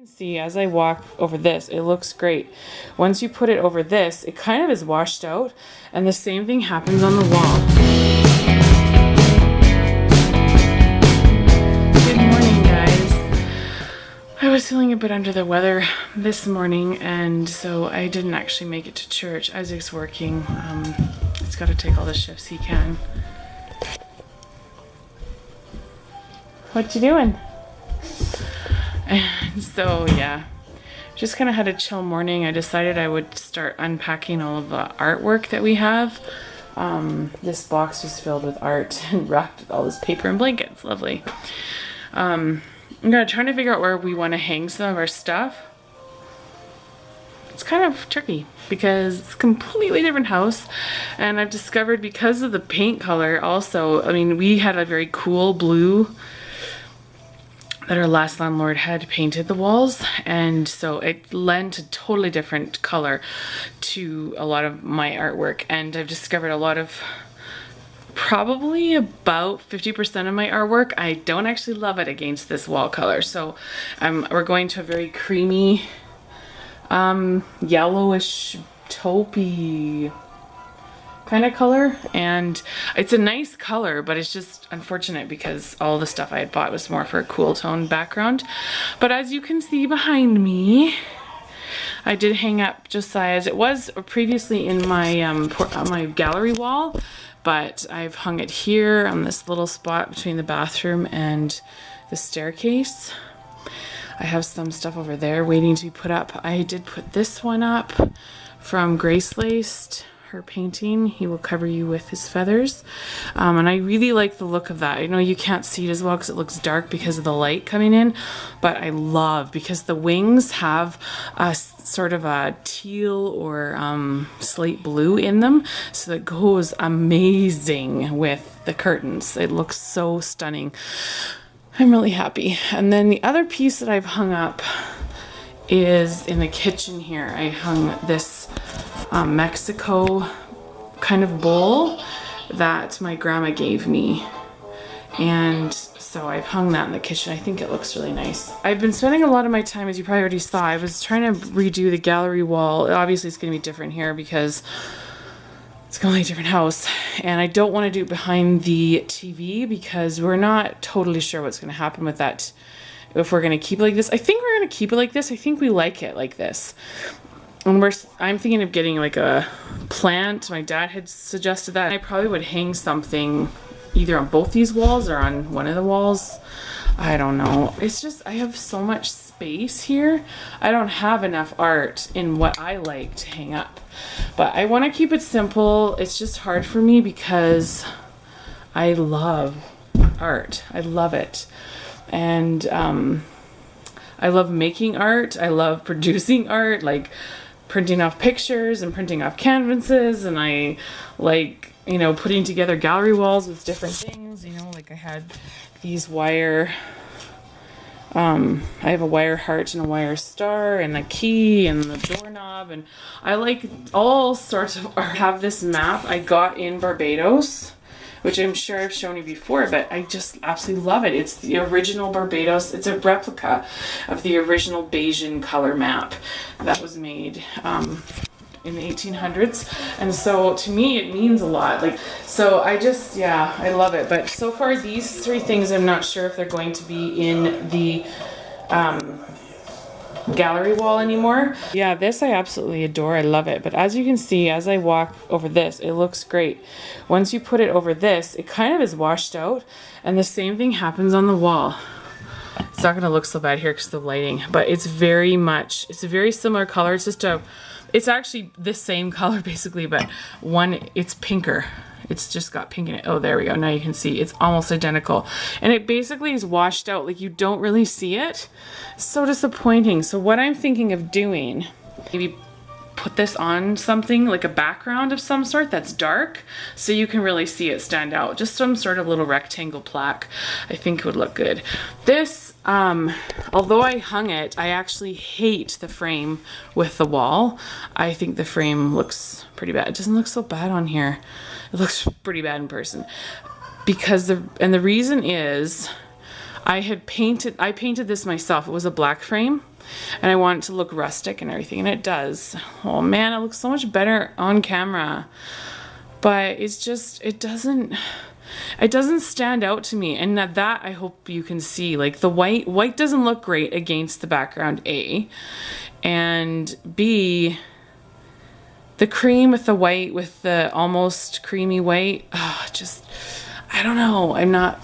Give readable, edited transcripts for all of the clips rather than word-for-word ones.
See, as I walk over this, it looks great. Once you put it over this, it kind of is washed out, and the same thing happens on the wall. Good morning, guys. I was feeling a bit under the weather this morning, and so I didn't actually make it to church. Isaac's working. He's got to take all the shifts he can. What you doing? And so yeah, just kind of had a chill morning. I decided I would start unpacking all of the artwork that we have. This box is filled with art and wrapped with all this paper and blankets. Lovely. I'm trying to figure out where we want to hang some of our stuff. It's kind of tricky because it's a completely different house, and I've discovered because of the paint color also, I mean, we had a very cool blue that our last landlord had painted the walls, and so it lent a totally different color to a lot of my artwork. And I've discovered a lot of, probably about 50% of my artwork, I don't actually love it against this wall color. So we're going to a very creamy yellowish taupey kind of color, and it's a nice color, but it's just unfortunate because all the stuff I had bought was more for a cool tone background. But as you can see behind me, I did hang up Josiah's. It was previously in my my gallery wall, but I've hung it here on this little spot between the bathroom and the staircase. I have some stuff over there waiting to be put up. I did put this one up from Grace Laced, her painting, He Will Cover You With His Feathers, and I really like the look of that. I know you can't see it as well because it looks dark because of the light coming in, but I love, because the wings have a sort of a teal or slate blue in them, so it goes amazing with the curtains. It looks so stunning. I'm really happy. And then the other piece that I've hung up is in the kitchen here. I hung this Mexico kind of bowl that my grandma gave me, and so I've hung that in the kitchen. I think it looks really nice. I've been spending a lot of my time, as you probably already saw, I was trying to redo the gallery wall. Obviously it's going to be different here because it's going to be a different house, and I don't want to do it behind the TV because we're not totally sure what's going to happen with that, if we're going to keep it like this. I think we're going to keep it like this. I think we like it like this. And I'm thinking of getting like a plant. My dad had suggested that. I probably would hang something either on both these walls or on one of the walls. I don't know. It's just, I have so much space here. I don't have enough art in what I like to hang up. But I want to keep it simple. It's just hard for me because I love art. I love it. And I love making art. I love producing art, like printing off pictures and printing off canvases, and I like, you know, putting together gallery walls with different things, you know, like I had these wire, I have a wire heart and a wire star and a key and the doorknob, and I like all sorts of art. I have this map I got in Barbados, which I'm sure I've shown you before, but I just absolutely love it. It's the original Barbados. It's a replica of the original Bayesian color map that was made in the 1800s. And so to me, it means a lot. Like, so I just, yeah, I love it. But so far, these three things, I'm not sure if they're going to be in the gallery wall anymore. Yeah, this I absolutely adore. I love it. But as you can see, as I walk over this, it looks great. Once you put it over this, it kind of is washed out, and the same thing happens on the wall. It's not going to look so bad here because of the lighting, but it's very much, it's a very similar color. It's just it's actually the same color basically, but one, it's pinker. It's just got pink in it. Oh, there we go. Now you can see it's almost identical. And it basically is washed out. Like, you don't really see it. So disappointing. So what I'm thinking of doing, maybe put this on something like a background of some sort that's dark so you can really see it stand out. Just some sort of little rectangle plaque I think would look good. This, although I hung it, I actually hate the frame with the wall. I think the frame looks pretty bad. It doesn't look so bad on here. It looks pretty bad in person because the reason is I painted this myself. It was a black frame and I want it to look rustic and everything, and it does. Oh man, it looks so much better on camera. But it's just, it doesn't stand out to me, and that I hope you can see. Like the white doesn't look great against the background, A, and B, the cream with the white, with the almost creamy white, just, I don't know.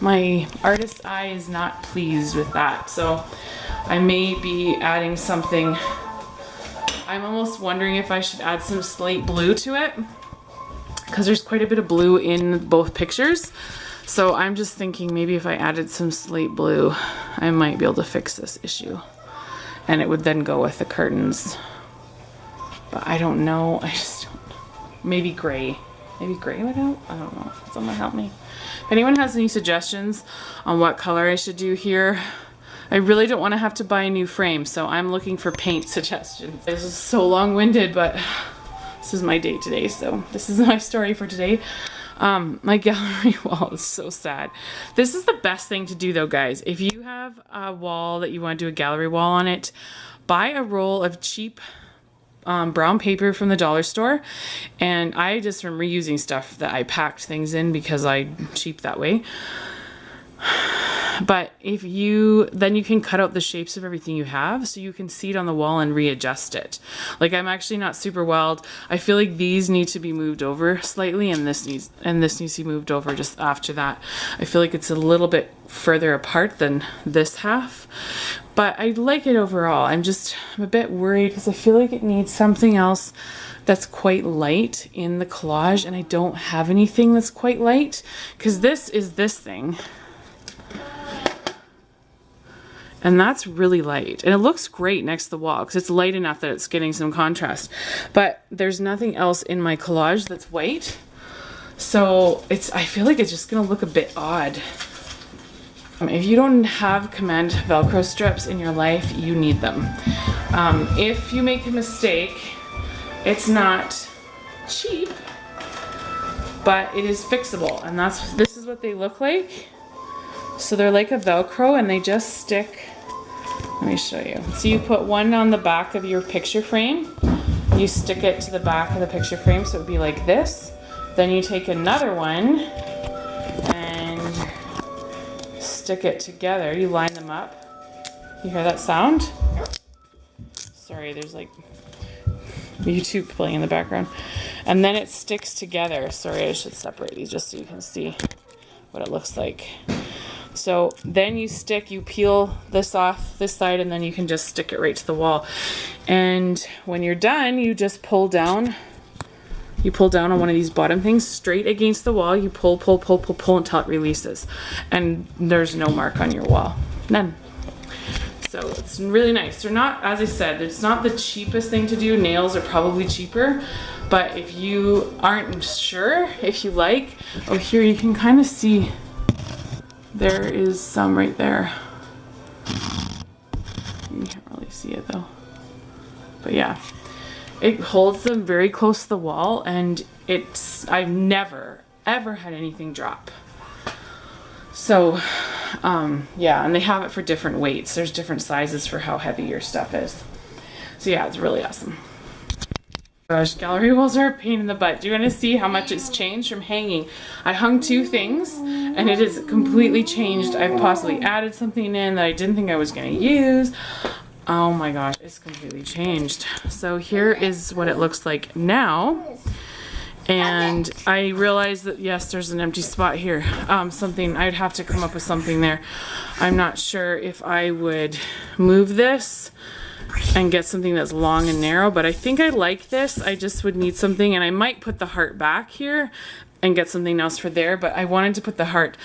My artist's eye is not pleased with that. So I may be adding something. I'm almost wondering if I should add some slate blue to it, because there's quite a bit of blue in both pictures. So I'm just thinking maybe if I added some slate blue, I might be able to fix this issue. And it would then go with the curtains. But I don't know. I just don't know. Maybe gray. Maybe gray would help? I don't know. Someone help me. If anyone has any suggestions on what color I should do here, I really don't want to have to buy a new frame. So I'm looking for paint suggestions. This is so long-winded, but this is my day today, so this is my story for today. My gallery wall is so sad. This is the best thing to do though, guys. If you have a wall that you want to do a gallery wall on it, buy a roll of cheap brown paper from the dollar store. And I just am reusing stuff that I packed things in because I'm cheap that way. But if then you can cut out the shapes of everything you have so you can see it on the wall and readjust it. Like I'm actually not super wild. I feel like these need to be moved over slightly, and this needs to be moved over just after that. I feel like it's a little bit further apart than this half, but I like it overall. I'm a bit worried because I feel like it needs something else that's quite light in the collage, and I don't have anything that's quite light, because this is this thing. And that's really light, and it looks great next to the wall because it's light enough that it's getting some contrast, but there's nothing else in my collage that's white, so I feel like it's just gonna look a bit odd. If you don't have command Velcro strips in your life, you need them. If you make a mistake, it's not cheap, but it is fixable, and this is what they look like. So they're like a Velcro, and they just stick. Let me show you. So you put one on the back of your picture frame. You stick it to the back of the picture frame, so it would be like this. Then you take another one and stick it together. You line them up. You hear that sound? Sorry, there's like YouTube playing in the background. And then it sticks together. Sorry, I should separate these just so you can see what it looks like. So then you peel this off this side, and then you can just stick it right to the wall. And when you're done, you just pull down. You pull down on one of these bottom things straight against the wall. You pull until it releases. And there's no mark on your wall. None. So it's really nice. They're not, as I said, it's not the cheapest thing to do. Nails are probably cheaper. But if you aren't sure, if you like, oh, here you can kind of see. There is some right there. You can't really see it though. But yeah, it holds them very close to the wall, and I've never, ever had anything drop. So, yeah, and they have it for different weights. There's different sizes for how heavy your stuff is. So yeah, it's really awesome. Gosh, gallery walls are a pain in the butt. Do you want to see how much it's changed from hanging? I hung two things, and it is completely changed. I've possibly added something in that I didn't think I was going to use. Oh my gosh, it's completely changed. So here is what it looks like now. And I realized that, yes, there's an empty spot here. I'd have to come up with something there. I'm not sure if I would move this and get something that's long and narrow, but I think I like this. I just would need something, and I might put the heart back here and get something else for there, but I wanted to put the heart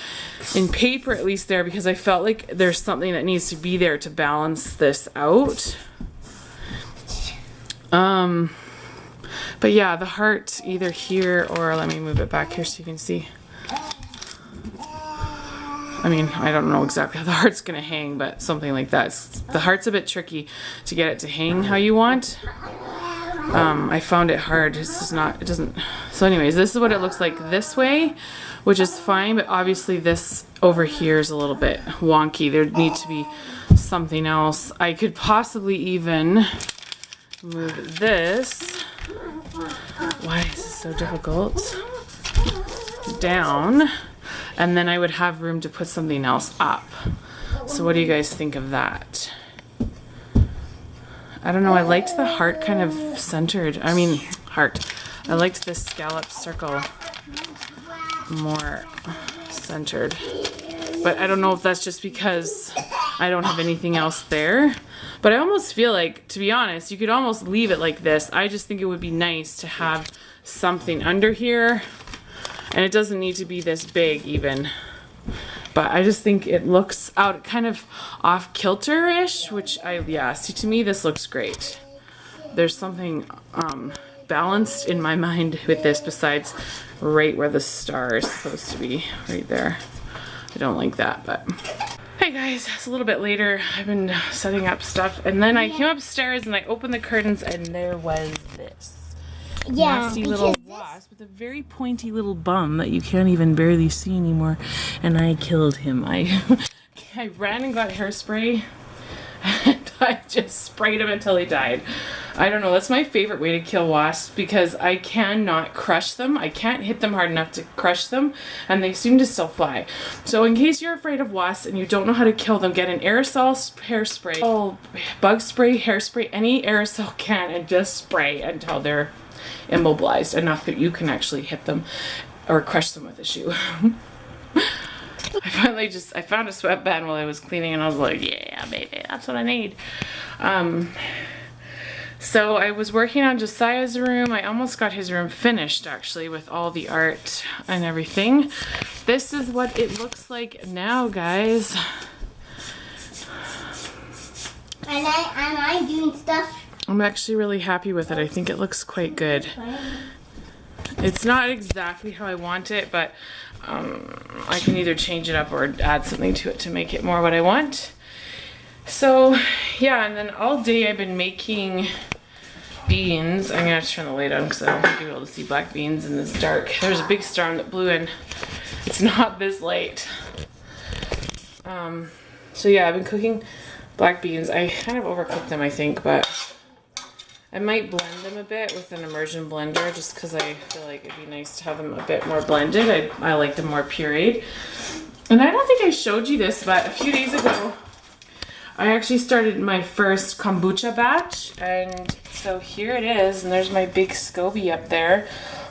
in paper at least there because I felt like there's something that needs to be there to balance this out. But yeah, the heart either here, or let me move it back here so you can see. I mean, I don't know exactly how the heart's gonna hang, but something like that. The heart's a bit tricky to get it to hang how you want. I found it hard. This is not, it doesn't, so anyways, this is what it looks like this way, which is fine, but obviously this over here is a little bit wonky. There needs to be something else. I could possibly even move this. Why is this so difficult? Down, and then I would have room to put something else up. So what do you guys think of that? I don't know, I liked the heart kind of centered. I mean, heart. I liked this scallop circle more centered. But I don't know if that's just because I don't have anything else there. But I almost feel like, to be honest, you could almost leave it like this. I just think it would be nice to have something under here. And it doesn't need to be this big even. But I just think it looks out kind of off kilter-ish, which yeah, see, to me this looks great. There's something balanced in my mind with this besides right where the star is supposed to be, right there. I don't like that, but. Hey guys, it's a little bit later. I've been setting up stuff, and then I came upstairs and I opened the curtains and there was this. Nasty little wasp with a very pointy little bum that you can't even barely see anymore, and I killed him. I ran and got hairspray and I just sprayed him until he died. I don't know, that's my favorite way to kill wasps because I cannot crush them. I can't hit them hard enough to crush them, and they seem to still fly. So in case you're afraid of wasps and you don't know how to kill them, get an aerosol hairspray, bug spray, hairspray, any aerosol can, and just spray until they're immobilized enough that you can actually hit them or crush them with a shoe. I found a sweatband while I was cleaning, and I was like, yeah, baby, that's what I need. So I was working on Josiah's room. I almost got his room finished actually with all the art and everything. This is what it looks like now, guys. And I'm doing stuff. I'm actually really happy with it. I think it looks quite good. It's not exactly how I want it, but I can either change it up or add something to it to make it more what I want. So yeah, and then all day I've been making beans. I'm gonna have to turn the light on because I don't think you'll be able to see black beans in this dark. There's a big storm that blew in. It's not this light. So yeah, I've been cooking black beans. I kind of overcooked them, I think, but I might blend them a bit with an immersion blender just because I feel like it'd be nice to have them a bit more blended. I like them more pureed. And I don't think I showed you this, but a few days ago, I actually started my first kombucha batch. And so here it is, and there's my big SCOBY up there.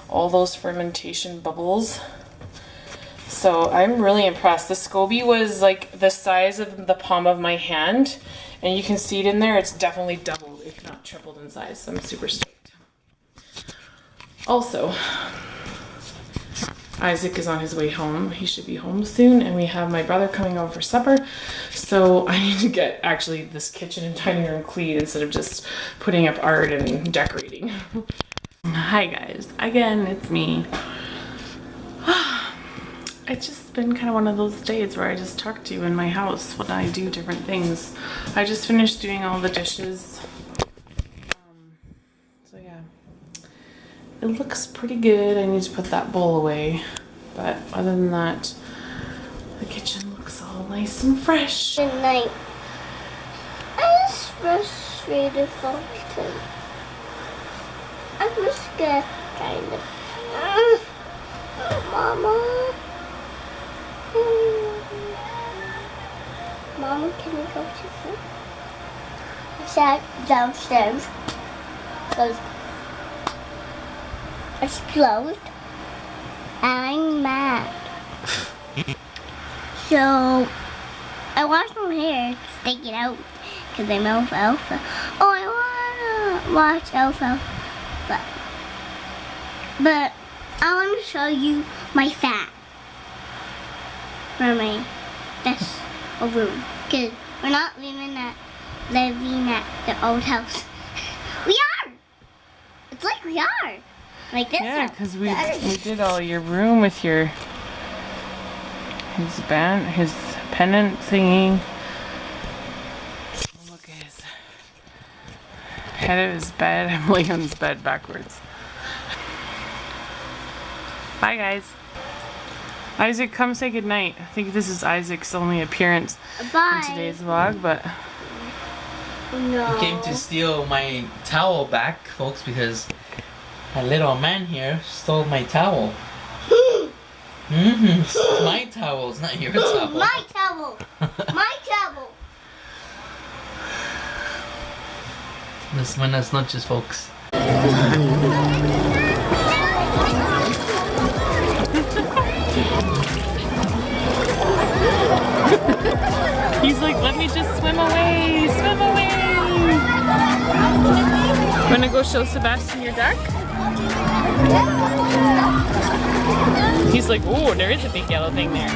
All those fermentation bubbles. So I'm really impressed. The SCOBY was like the size of the palm of my hand. And you can see it in there. It's definitely doubled, if not tripled in size. So I'm super stoked. Also, Isaac is on his way home. He should be home soon. And we have my brother coming over for supper. So I need to get actually this kitchen and dining room clean instead of just putting up art and decorating. Hi guys. Again, it's me. It's just been kind of one of those days where I just talk to you in my house when I do different things. I just finished doing all the dishes. So yeah, it looks pretty good. I need to put that bowl away. But other than that, the kitchen looks all nice and fresh. Good night. I was frustrated sometimes. I'm just scared, kind of. Mama. Mama, can we go to sleep? I sat downstairs because it's closed and I'm mad. So I washed my hair to take it out because I'm alfalfa. Oh, I want to watch alfalfa. But I want to show you my fat. For my this room, because we're not living at the old house. We are. It's like we are. Like this. Yeah, because we did all your room with your his pennant singing. Look at head of his bed. I'm laying on his bed backwards. Bye, guys. Isaac, come say goodnight. I think this is Isaac's only appearance Bye. in today's vlog, but... No. He came to steal my towel back, folks, because a little man here stole my towel. It's my towel, it's not your towel. My towel. My towel. Las buenas noches, folks. He's like, let me just swim away, swim away. Wanna go show Sebastian your duck? He's like, oh, there is a big yellow thing there.